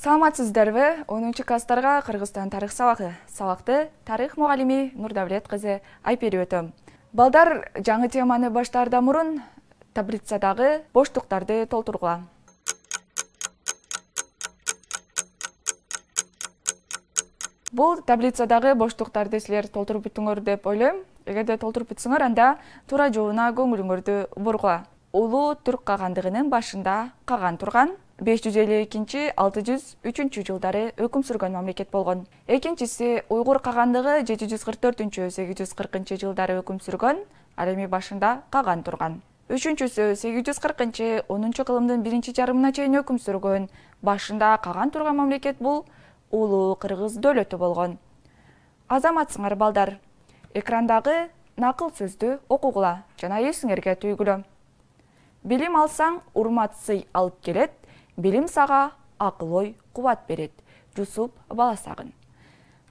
Саламатсыздарбы? 10-класстарга Кыргызстан тарых сабагы. Сабакты тарых мугалими Нурдавлет кызы айтып берип өтөм. Балдар, жаңы теманы баштаардан мурун таблицадагы боштуктарды толтургула. Бул таблицадагы боштуктарды силер толтуруп бүттүңөр деп ойлойм. Эгерде толтуруп бүтсөңөр, анда туура жообуна көңүлүңөрдү бургула. Улуу Түрк кагандыгынын башында каган турган 552-603 жылдары өкүм сүргөн мамлекет болгон. Экинчиси Уйгур кагандыгы 744-840 жылдары өкүм сүргөн, ал эми башында каган турган. Үчүнчүсү 840-10 кылымдын биринчи жарымына чейин өкүм сүргөн, башында каган турган мамлекет бул Улуу Кыргыз дөөлөтү болгон. Азаматсыңар балдар, экрандагы накыл сөздү окугула жана эсиңерге түйгүлө. Билим алсаң, урмат сый алып келет, билим сага акыл ой кубат берет. Жусуп Баласагын.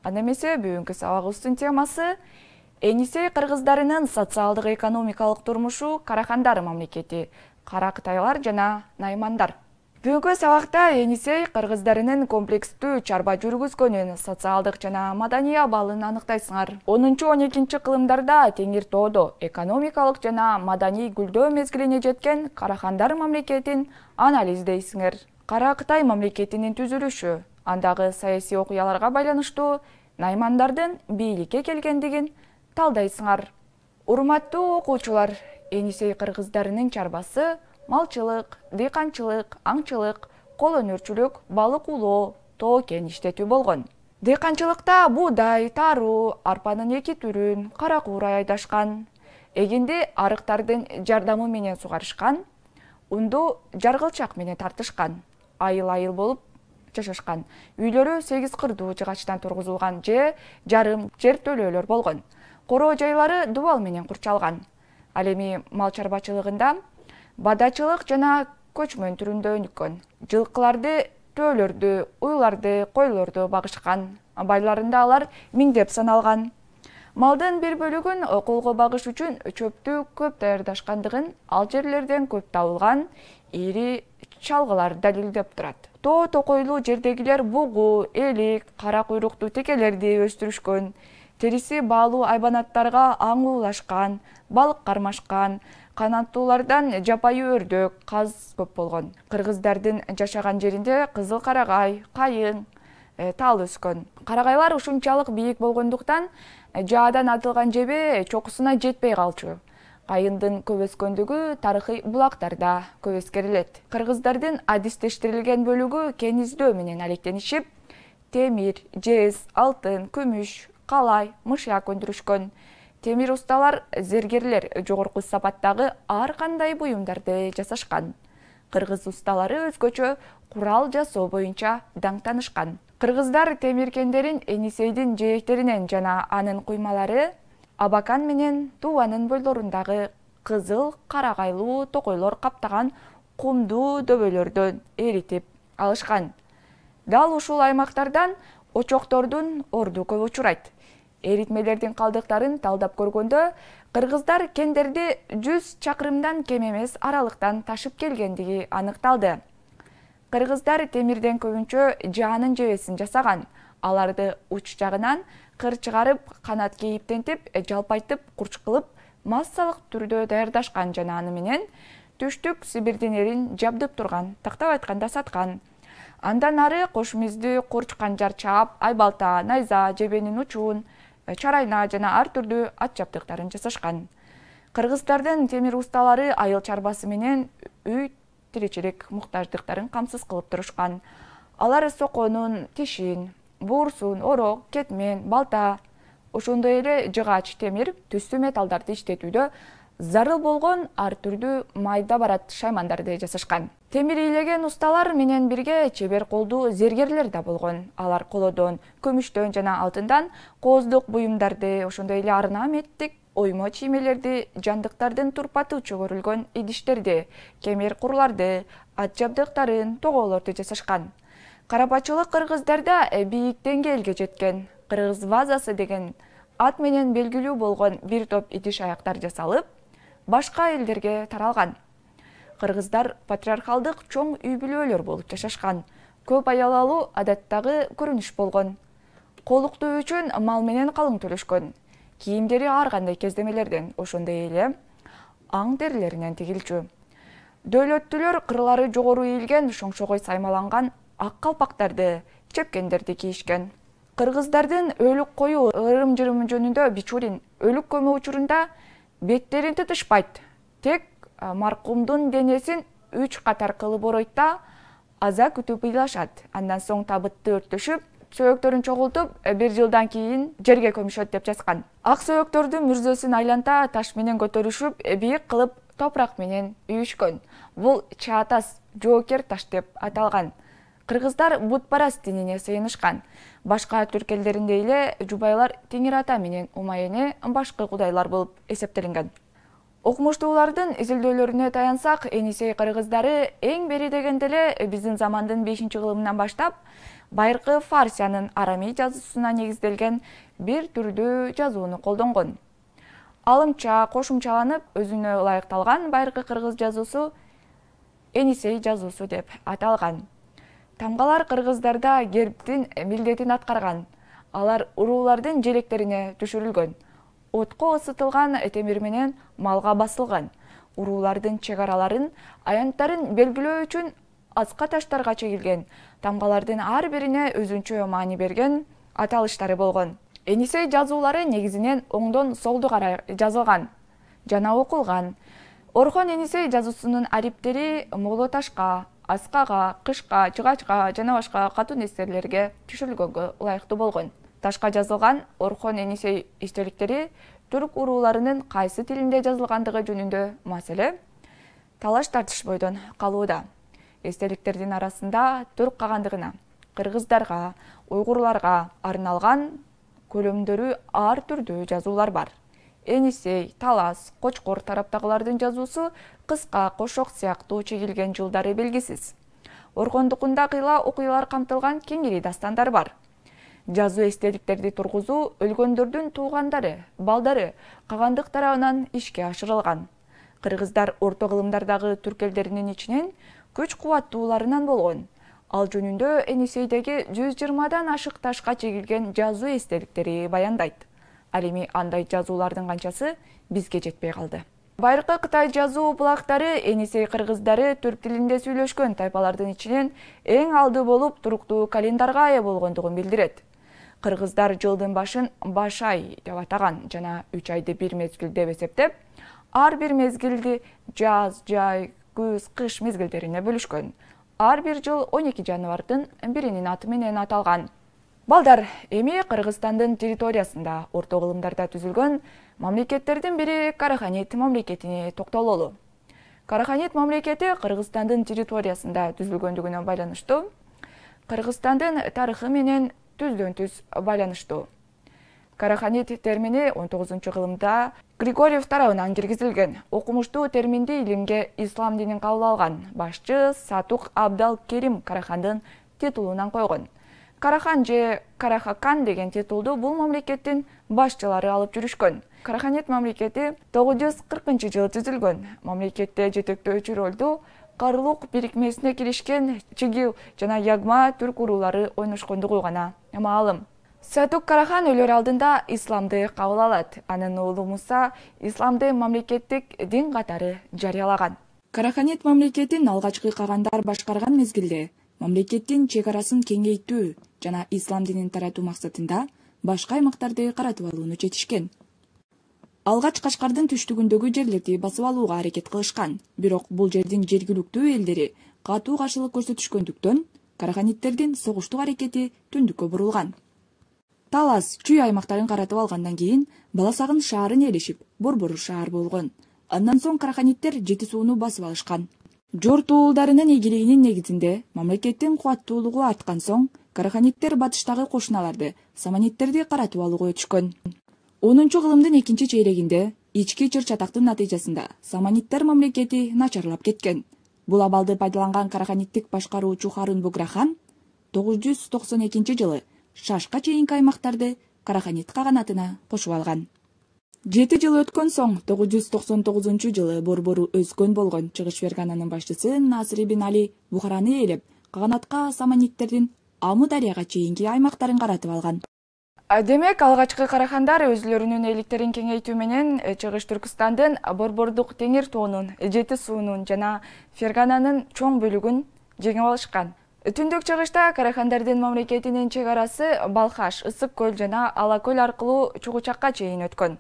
Анда эмесе бүгүнкү сабагыбыздын темасы Енисей кыргыздарынын социалдык экономикалык турмушу Карахандар мамлекети, Кара Кытайлар жана Наймандар. Бүгүнкү сабакта Енисей кыргыздарынын комплекстүү чарба жүргүзгөнүн, социалдык жана маданий абалын аныктайсыңар. 10-12 кылымдарда Теңир тоодо экономикалык жана маданий гүлдөө мезгилине жеткен Карахандар мамлекетин анализдейсиңер. Кара Кытай мамлекетинин түзүлүшү, андагы саясий окуяларга байланыштуу Наймандардын бийликке келгендигин талдайсыңар. Урматтуу окуучулар, Енисей кыргыздарынын чарбасы малчылык, дыйканчылык, аңчылык, кол өнөрчүлүк, балык улоо, тоо кен иштетүү болгон. Дыйканчылыкта буудай, таруу, арпанын эки түрүн, кара куурай айдашкан. Эгинди арыктардын жардамы менен сугарышкан, унду жаргылчак менен тартышкан. Айыл-айыл болуп жашашкан. Үйлөрү 8 кырдуу жыгачтан тургузулган же жарым жертөлөлөр болгон. Короо жайлары дубал менен курчалган. Ал эми мал чарбачылыгында бадачылык жана көчмөн түрүндө өнүккөн. Жылкыларды, төөлөрдү, уйларды, койлорду багышкан. Байларында алар миңдеп саналган. Малдын бир бөлүгүн колго багыш үчүн чөптү көп даярдашкандыгын ал жерлерден көп табылган ири чалгылар далилдеп турат. Тоо токойлуу жердегилер бугу, элик, кара куйруктуу текелерди өстүрүшкөн. Териси баалуу айбанаттарга аң уулашкан, балык кармашкан. Канаттуулардан жапайы өрдөк, каз көп болгон. Кыргыздардын жашаган жеринде кызыл карагай, кайын, тал өскөн. Карагайлар ушунчалык бийик болгондуктан жаадан атылган жебе чокусуна жетпей калчу. Кайындын көп өскөндүгү тарыхый булактарда көп эскерилет. Кыргыздардын адистештирилген бөлүгү кен издөө менен алектенишип, темир, жез, алтын, күмүш, калай, мышьяк өндүрүшкөн. Темир усталар, зергерлер жогорку сапаттагы ар кандай буюмдарды жасашкан. Кыргыз усталары өзгөчө курал жасоо боюнча даңтанышкан. Кыргыздар темир кендерин Енисейдин жээктеринен жана анын куймалары Абакан менен Туванын бойлорундагы кызыл карагайлуу токойлор каптаган кумдуу дөбөлөрдөн эритип алышкан. Дал ушул аймактардан очоктордун орду көп учурайт. Эритмелердин калдыктарын талдап көргөндө кыргыздар кендерди 100 чакырымдан кем эмес аралыктан ташып келгендиги аныкталды. Кыргыздар темирден көбүнчө жаанын жебесин жасаган. Аларды уч жагынан кыр чыгарып, канат кейиптентип, жалпайтып, курч кылып, массалык түрдө даярдашкан жана аны менен түштүк Сибирдин эрин жабдып турган, тактап айтканда саткан. Андан ары кош мизди, курч канжар чаап, айбалта, найза, жебенин учун, чарайна жана ар түрдүү ат жабдыктарын жасашкан. Кыргыздардын темир усталары айыл чарбасы менен үй тиричилик муктаждыктарын камсыз кылып турушкан. Алар соконун, тишин, буурсун, орок, кетмен, балта, ошондой эле жыгач, темир, түстүү металлдарды иштетүүдө зарыл болгон ар түрдүү майда барат шаймандарды жасашкан. Темир ыйлеген усталар менен бирге чебер колдуу зергерлер да болгон. Алар колодон, көмүштөн жана алтындан кооздук буюмдарды, ошондой эле орнаменттик оймо чиймелерди, жандыктардын турпаты чөгөрүлгөн идиштерди, кемер курларды, ат жабдыктарын, тоголорду жасашкан. Карапачылык кыргыздарда бийик деңгээлге жеткен. Кыргыз вазасы деген ат менен белгилүү болгон бир топ идиш аяктар жасалып, башка элдерге таралган. Кыргыздар патриархалдык чоң үй бүлөлөр болуп жашашкан. көп аял алуу адаттагы көрүнүш болгон. Колуктуу үчүн мал менен калың төлөшкөн. Кийимдери ар кандай кездемелерден, ошондой эле аң терилеринен тигилчү. Дөөлөттүлөр кырлары жогору ийилген, шоңшогой саймаланган ак калпактарды, чепкендерди кийишкен. Кыргыздардын өлүк коюу ырым-жырымы жөнүндө Бичурин өлүк көмүү учурунда беттерин тытышпайт. Тек маркумдун денесин 3 катар кылып оройт да, аза күтүп ыйлашат. Андан соң табытты өрттөшүп, сөөктөрүн чогултуп, 1 жылдан кийин жерге көмүшөт деп жазган. Ак сөөктөрдүн мүрзөсүн айланта таш менен көтөрүшүп, бийик кылып топурак менен үйүшкөн. Бул чаатас, жоокер таш деп аталган. Кыргыздар бутпараст динине сыйынышкан. Башка түрк элдеринде эле жубайлар Теңир ата менен Умайене башкы кудайлар болуп эсептелинген. Окумуштуулардын изилдөөлөрүнө таянсак, Энисей кыргыздары эң бери дегенде эле биздин замандын 5-кылымынан баштап байыркы Фарсиянын арами жазуусуна негизделген бир түрдүү жазууну колдонгон. Алымча кошумчаланып, өзүнө ылайыкталган байыркы кыргыз жазуусу Энисей жазуусу деп аталган. Тамгалар кыргыздарда гербтин милдетин аткарган. Алар уруулардын желектерине түшүрүлгөн. Отко ысытылган темир менен малга басылган. Уруулардын чек араларын, аянттарын белгилөө үчүн аска таштарга чегилген. Тамгалардын ар бирине өзүнчө маани берген аталыштары болгон. Энисей жазуулары негизинен оңдон солду карай жазылган жана окулган. Орхон Энисей жазуусунун ариптери моло ташка, аскага, кышка, чыгачка жана башка катуу нерселерге түшүрүлгөнгө ылайыктуу болгон. Ташка жазылган Орхон Энисей эчтеликтери түрк урууларынын кайсы тилинде жазылгандыгы жөнүндө маселе талаш тартышбойдон калууда. Эстеликтердин арасында түрк кагандыгына, кыргыздарга, уйгурларга арналган көлөмдөрү ар түрдүү жазуулар бар. Энисей, Талас, Кочкор тараптагылардын жазуусу кыска, кошок сыяктуу чегилген жылдары белгисиз. Орхондукунда кыйла окуялар камтылган кеңири дастандар бар. Жазуу эстеликтерди тургузуу өлгөндөрдүн туугандары, балдары кагандык тарабынан ишке ашырылган. Кыргыздар орто кылымдардагы түрк элдеринин ичинен күч кубаттууларынан болгон. Ал жөнүндө Энисейдеги 120дан ашык ташка чегилген жазуу эстеликтери баяндайт. Ал эми андай жазуулардын канчасы бизге жетпей калды. Байыркы Кытай жазуу булактары Энисей кыргыздары түрк тилинде сүйлөшкөн тайпалардын ичинен эң алды болуп туруктуу календарга ээ болгондугун билдирет. Кыргыздар жылдын башын баш ай деп атаган жана 3 айды бир мезгил деп эсептеп, ар бир мезгилди жаз, жай, күз, кыш мезгилдерине бөлүшкөн. Ар бир жыл 12 жанвардын биринин аты менен аталган. Балдар, эми Кыргызстандын территориясында орто кылымдарда түзүлгөн мамлекеттердин бири Караханит мамлекетине токтололу. Караханит мамлекети Кыргызстандын территориясында түзүлгөндүгүнө байланыштуу, Кыргызстандын тарыхы менен түздөн-түз байланыштуу. Караханит термини 19-кылымда Григорьев тарабынан киргизилген. Окумуштуу терминди илимге ислам динин кабыл алган башчы Сатук Абдал Керим Карахандын титулунан койгон. Карахан же Карахакан деген титулду бул мамлекеттин башчылары алып жүрүшкөн. Караханит мамлекети 940-жылы түзүлгөн. Мамлекетте жетектөөчү ролду Карлук бирикмесине киришкен Чигил жана Ягма түрк уруулары ойношкондугу гана маалым. Сатук Карахан өлөр алдында исламды кабыл алат. Анын уулу Муса исламды мамлекеттик дин катары жарыялаган. Караханит мамлекетин алгачкы кагандар башкарган мезгилде мамлекеттин чек арасын кеңейтүү жана ислам динин таратуу максатында башка аймактарды каратып алууну чечишкен. Алгач Кашкардын түштүгүндөгү жерлерди басып алууга аракет кылышкан. Бирок бул жердин жергиликтүү элдери катуу каршылык көрсөтүшкөндүктөн караханиттердин согуштук аракети түндүккө бурулган. Талас Чүй аймактарын каратып алгандан кийин Баласагын шаарын ээлешип, Борбору шаар болгон. Андан соң караханиттер Жети сууну басып алышкан. Жорт уулдарынын ийгилигинин негизинде мамлекеттин кубаттуулугу арткан соң караханиттер батыштагы кошуналарды, саманиттерди каратып алууга өтүшкөн. 10-кылымдын экинчи чейрегинде ички чыр-чатактын натыйжасында саманиттер мамлекети начарлап кеткен. Бул абалды пайдаланган караханиттик башкаруучу Харун Буграхан 992-жылы Шашка чейинки аймактарды караханит каганатына кошуп алган. 7 жыл өткөн соң 999-жылы Борбору өскөн болгон Чыгыш Фергананын башчысы Насыр ибн Али Бухараны ээлеп, каганатка саманиттердин Аму дарыяга чейинки аймактарын каратып алган. Демек, алгачкы карахандар өзлөрүнүн ээликтерин кеңейтүү менен Чыгыш Түркістандын Борбордук теңир тоонун, Жети суунун жана Фергананын чоң бөлүгүн жеңип алышкан. Түндүк чыгышта карахандардын мамлекетинин чек арасы Балхаш, Ысык көл жана Ала көл аркылуу Чугучакка чейин өткөн.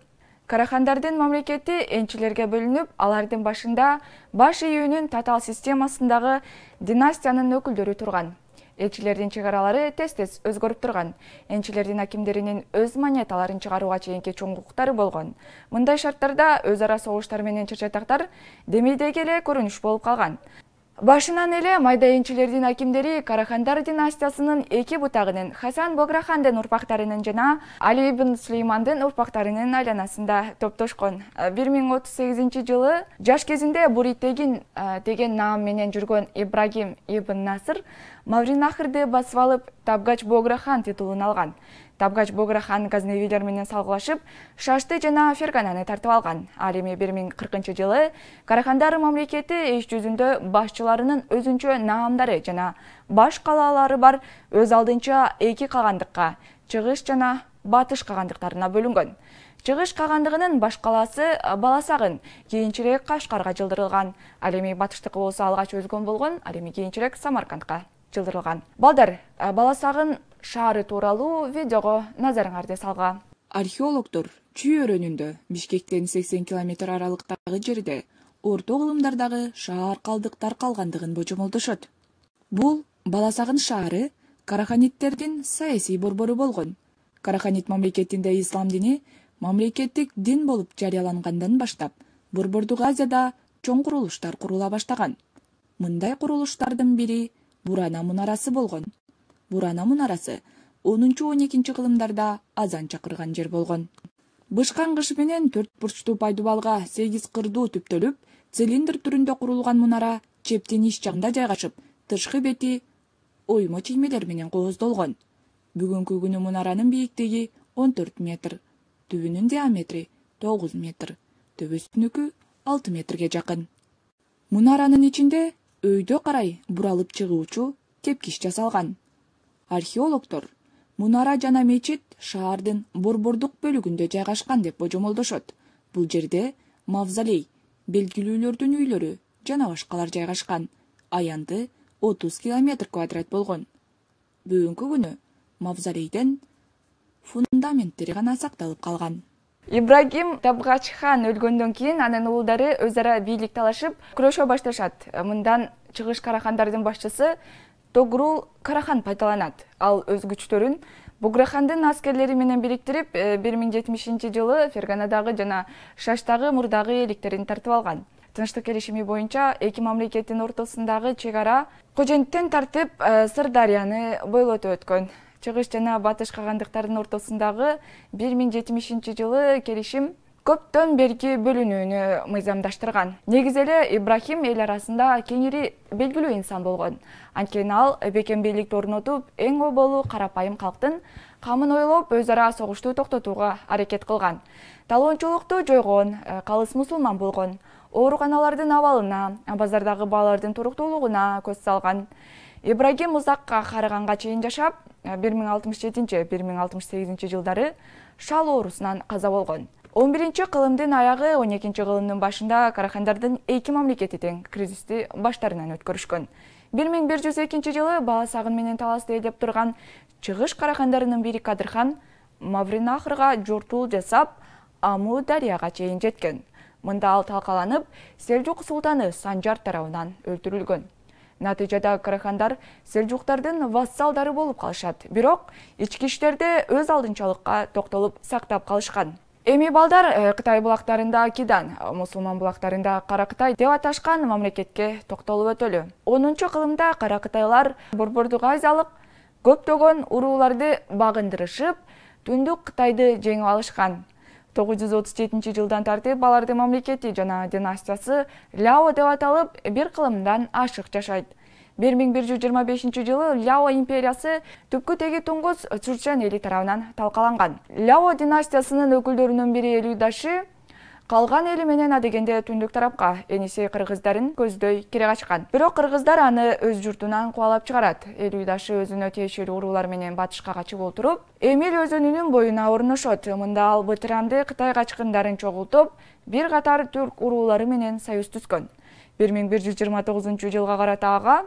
Карахандардын мамлекети энчилерге бөлүнүп, алардын башында баш ийүүнүн татаал системасындагы династиянын өкүлдөрү турган. Элчилердин чек аралары тез-тез өзгөрүп турган. Энчилердин акимдеринин өз монеталарын чыгарууга чейинки чоң укуктары болгон. Мындай шарттарда өз ара согуштар менен чыр-чатактар демейдеги эле көрүнүш болуп калган. Башынан эле майда энчилердин акимдери Карахандар династиясынын эки бутагынын, Хасан Бограхандын урпактарынын жана Али ибн Сулеймандын урпактарынын айланасында топтошкон. 1038-жылы жаш кезинде Буритегин деген наам менен жүргөн Ибрагим ибн Насыр Мавринахрды басып алып, Табгач Бограхан титулун алган. Табгач Бограхан газневилер менен салгылашып, Шашты жана Фергананы тартып алган. Ал эми 1040-жылы Карахандар мамлекети иш жүзүндө башчыларынын өзүнчө наамдары жана баш калаалары бар өз алдынча эки кагандыкка, Чыгыш жана Батыш кагандыктарына бөлүнгөн. Чыгыш кагандыгынын баш калаасы Баласагын, кийинчерээк Кашкарга жылдырылган. Ал эми Батыштыкы болсо алгач өзгөн болгон, ал эми кийинчерээк Самаркандка жылдырылган. Балдар, Баласагын шаары тууралуу видеого назарыңарды салга. Археологдор Чүй өрөөнүндө Бишкектен 80 км аралыктагы жерде орто кылымдардагы шаар калдыктар калгандыгын божомолдошот. Бул Баласагын шаары Караханиттердин саясий борбору болгон. Караханит мамлекетинде ислам дини мамлекеттик дин болуп жарыялангандан баштап Борбордук Азияда чоң курулуштар курула баштаган. Мындай курулуштардын бири Бурана мунарасы болгон. Бурана мунарасы 10-12 кылымдарда азан чакырган жер болгон. Бышкан кыш менен 4 бурчтуу пайдубалга 8 кырдуу түптөлүп, цилиндр түрүндө курулган мунара чептин ич жагында жайгашып, тышкы бети оймо чиймелер менен кооздолгон. Бүгүнкү күнү мунаранын бийиктиги 14 метр, түбүнүн диаметри 9 метр, төбөсүнүкү 6 метрге жакын. Мунаранын ичинде өйдө карай буралып чыгуучу тепкич жасалган. Археологдор мунара жана мечит шаардын борбордук бөлүгүндө жайгашкан деп божомолдошот. Бул жерде мавзолей, белгилүүлөрдүн үйлөрү жана башкалар жайгашкан. Аянты 30 км квадрат болгон. Бүгүнкү күнү мавзолейден фундаменттери гана сакталып калган. Ибрагим Табгач хан өлгөндөн кийин анын уулдары өз ара бийлик талашып, күрөшө башташат. Мындан Чыгыш карахандардын башчысы Тогрул Карахан пайдаланат. Ал өз күчтөрүн Буграхандын аскерлери менен бириктирип, 1070-жылы Ферганадагы жана Шаштагы мурдагы ээликтерин тартып алган. Тынчтык келишими боюнча эки мамлекеттин ортосундагы чек ара Коженттен тартып Сырдарыяны бойлотуп өткөн. Чыгыш жана Батыш кагандыктардын ортосундагы 1070-жылы келишим көптөн берки бөлүнүүнү мыйзамдаштырган. Негизи эле Ибрахим эл арасында кеңири белгилүү инсан болгон. Анткени ал бекембейликти орнотуп, эң оболу карапайым калктын камын ойлоп, өз ара согушту токтотууга аракет кылган. Талоончулукту жойгон, калыс мусулман болгон. Ооруканалардын абалына, базардагы баалардын туруктуулугуна көз салган. Ибрагим узакка карыганга чейин жашап, 1067-1068 жылдары шал оорусунан каза болгон. 11-кылымдын аягы 12-кылымдын башында Карахандардын эки мамлекети тең кризисти баштарынан өткөрүшкөн. 1102-жылы Баласагын менен талашты ээлеп турган Чыгыш карахандарынын бири Кадырхан Мавринахрга жортуул жасап, Аму дарыяга чейин жеткен. Мында ал талкаланып, Селжук султаны Санжар тарабынан өлтүрүлгөн. Натыйжада карахандар селжуктардын вассалдары болуп калышат. Бирок ички иштерде өз алдынчалыкка токтолуп сактап калышкан. Эми балдар Кытай булактарында Кидан, мусулман булактарында Кара Кытай деп аташкан мамлекетке токтолуп өтөлү. 10-кылымда Кара Кытайлар Борбордук Азиялык көптөгөн урууларды багындырышып, Түндүк Кытайды жеңип алышкан. 937-жылдан тартып алардын мамлекети жана династиясы Ляо деп аталып, бир кылымдан ашык жашайт. 1125-жылы Ляо империясы түпкү теги туңгуз Чучен эли тарабынан талкаланган. Ляо династиясынын өкүлдөрүнүн бири Элюдашы Калган эли менен адегенде түндүк тарапка Енисей кыргыздарын көздөй кире качкан. Бирок кыргыздар аны өз журтунан кубалап чыгарат. Эл уйдашы өзүнө тиешелүү уруулар менен батышка качып отуруп, Эмил өзөнүнүн боюна орношот. Мында ал бытырамды Кытай качкындарын чогултуп, бир катар түрк уруулары менен союз түзгөн. 1129-жылга карата ага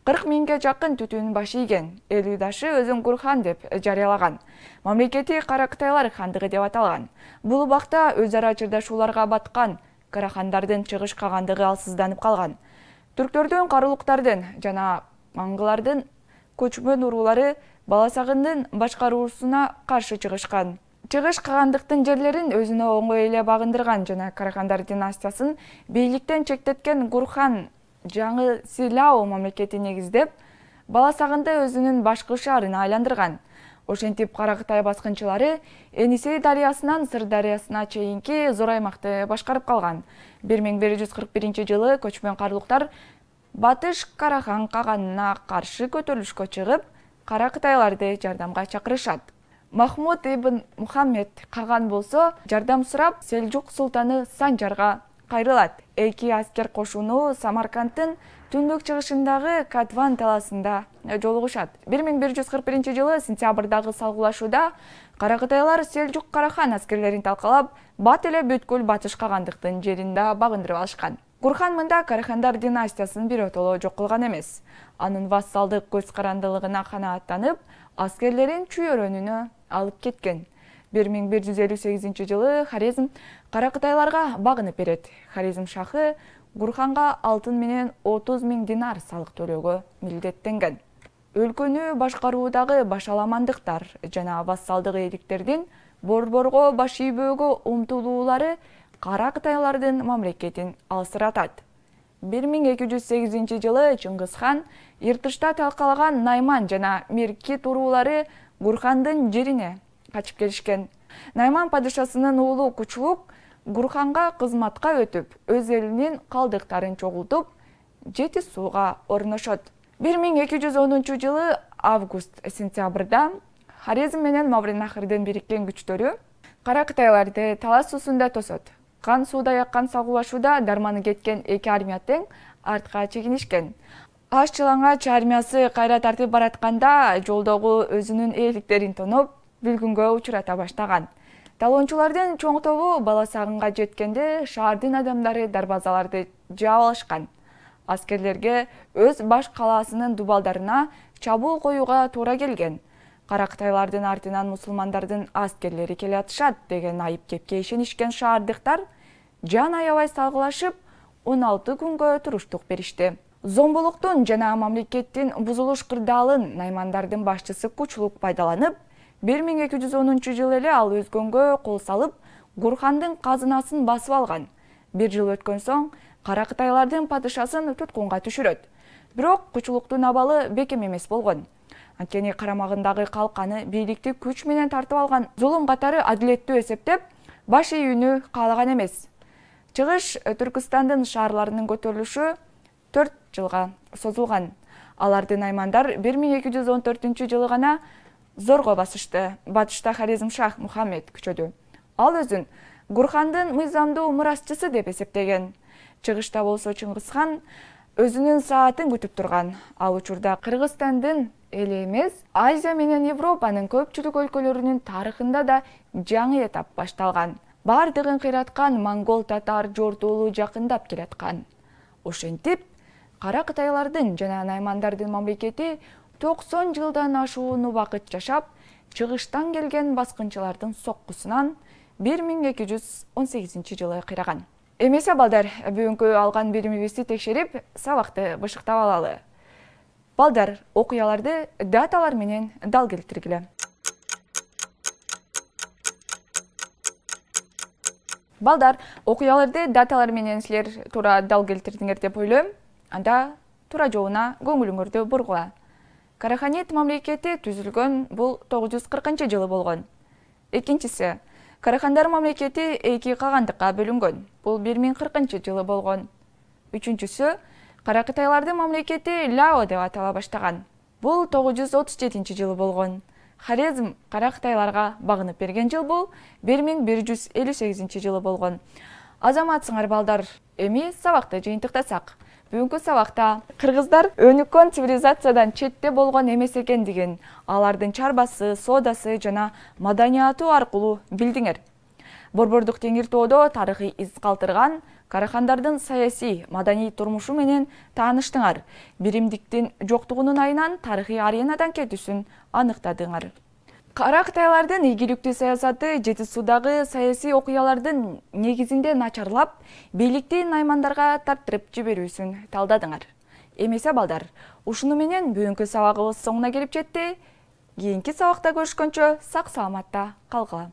40 миңге жакын түтүн баш ийген. Эл уйдашы өзүн Гурхан деп жарыялаган. Мамлекети Кара Кытайлар хандыгы деп аталган. Бул убакта өз ара чырдашууларга баткан карахандардын чыгыш кагандыгы алсызданып калган. Түрктөрдүн, карулуктардын жана маңгылардын көчмөн уруулары Баласагындын башкаруусуна каршы чыгышкан. Чыгыш кагандыктын жерлерин өзүнө оңой эле багындырган жана Карахандар династиясын бийликтен чектеткен Гурхан жаңы Силао мамлекети негиздеп, Баласагынды өзүнүн башкы шаарына айландырган. Ошентип Кара Кытай баскынчылары Енисей дарыясынан Сыр дарыясына чейинки зор аймакты башкарып калган. 1141-жылы көчмөн карулуктар Батыш Карахан каганына каршы көтөрүлүшкө чыгып, Кара Кытайларды жардамга чакырышат. Махмуд ибн Мухаммед каган болсо, жардам сурап Селжук султаны Санжарга кайрылат. Эки аскер кошуну Самаркандтын түндүк чыгышындагы Кадван таласында жолугушат. 1141-жылы сентябрдагы салгылашууда Кара Кытайлар Селжук Карахан аскерлерин талкалап, бат эле бүткүл Батыш кагандыктын жерин да багындырып алышкан. Гурхан мында Карахандар династиясын биротоло жок кылган эмес. Анын вассалдык көз карандылыгына канааттанып, аскерлерин чүйөрөнүнө алып кеткен. 1158-жылы Хорезм Кара Кытайларга багынып берет. Хорезм шахы Гурханга алтын менен 30 000 динар салык төлөөгө милдеттенген. Өлкөнү башкаруудагы башаламандыктар жана вассалдык эликтердин борборго баш ийбөөгө умтулуулары Кара Кытайлардын мамлекетин алсыратат. 1208-жылы Чыңгыз хан Иртышта талкалаган Найман жана Меркит уруулары Гурхандын жерине качып келишкен. Найман падышасынын уулу Кучулук Гурханга кызматка өтүп, өз элинин калдыктарын чогултуп, Жети сууга орношот. 1210-жылы август-сентябрда Хорезм менен Мавреннахрдын бириккен күчтөрү Кара Кытайларды Талас суусунда тосот. Кан сууда яккан сагылашууда дарманы кеткен эки армия тең артка чегинишкен. Аш Чылаңач армиясы кайра тартып баратканда жолдогу өзүнүн ээликтерин тоноп, бүлгүнгө учурата баштаган. Талоончулардын чоң тобу Баласагынга жеткенде шаардын адамдары дарбазаларды жаап алышкан. Аскерлерге өз баш калаасынын дубалдарына чабуул коюуга туура келген. Кара Кытайлардын артынан мусулмандардын аскерлери келе атышат деген айып кепке ишенишкен шаардыктар жан аябай салгылашып 16 күнгө туруштук беришти. Зомбулуктун жана мамлекеттин бузулуш кырдаалын наймандардын башчысы Кучулук пайдаланып, 1210-жылы эле ал өзгөнгө кол салып, Гурхандын казынасын басып алган. Бир жыл өткөн соң Кара Кытайлардын падышасын туткунга түшүрөт. Бирок Кучулуктун абалы бекем эмес болгон. Анткени карамагындагы калканы бийликти күч менен тартып алган зулум катары адилеттүү эсептеп, баш ийүүнү каалаган эмес. Чыгыш Түркістандын шаарларынын көтөрүлүшү 4 жылга созулган. Аларды наймандар 1214-жылы гана зорго басышты. Батышта Хорезм шах Мухаммед күчөдү. Ал өзүн Гурхандын мыйзамдуу мурасчысы деп эсептеген. Чыгышта болсо Чыңгыз хан өзүнүн саатын күтүп турган. Ал учурда Кыргызстандын эле эмес, Азия менен Европанын көпчүлүк өлкөлөрүнүн тарыхында да жаңы этап башталган. Бардыгын кыйраткан монгол татар жортуулу жакындап келаткан. Ошентип, Кара Кытайлардын жана наймандардын мамлекети 90 жылдан ашуун убакыт жашап, чыгыштан келген баскынчылардын соккусунан 1218-жылы кыйраган. Эмесе балдар, бүгүнкү алган билимибизди текшерип, сабакты бышыктап алалы. Балдар, окуяларды даталар менен дал келтиргиле. Балдар, окуяларды даталар менен силер туура дал келтирдиңер деп ойлойм. Анда туура жоона көңүлүңөрдү бургула. Караханет мамлекети түзүлгөн бул 940-жылы болгон. Экинчиси, Карахандар мамлекети эки кагандыкка бөлүнгөн. Бул 1040-жылы болгон. Үчүнчүсү, Кара Кытайлардын мамлекети Лао деп атала баштаган. Бул 937-жылы болгон. Хорезм Кара Кытайларга багынып берген жыл бул 1158-жылы болгон. Азаматсыңар балдар, эми сабакты жыйынтыктасак. Бүгүнкү сабакта кыргыздар өнүккөн цивилизациядан четте болгон эмес экендигин, алардын чарбасы, соодасы жана маданияту аркылуу билдиңер. Борбордук Теңир тоодо тарыхый из калтырган карахандардын саясий, маданий турмушу менен тааныштыңар. Биримдиктин жоктугунун айынан тарыхый аренадан кетүүсүн аныктадыңар. Кара Кытайлардын ийгиликтүү саясаты Жети Суудагы саясий окуялардын негизинде начарлап, бийликти наймандарга тарттырып жиберүүсүн талдадыңар. Эмесе балдар, ушуну менен бүгүнкү сабагыбыз соңуна келип жетти. Кийинки сабакта көрүшкөнчө сак саламатта калгыла.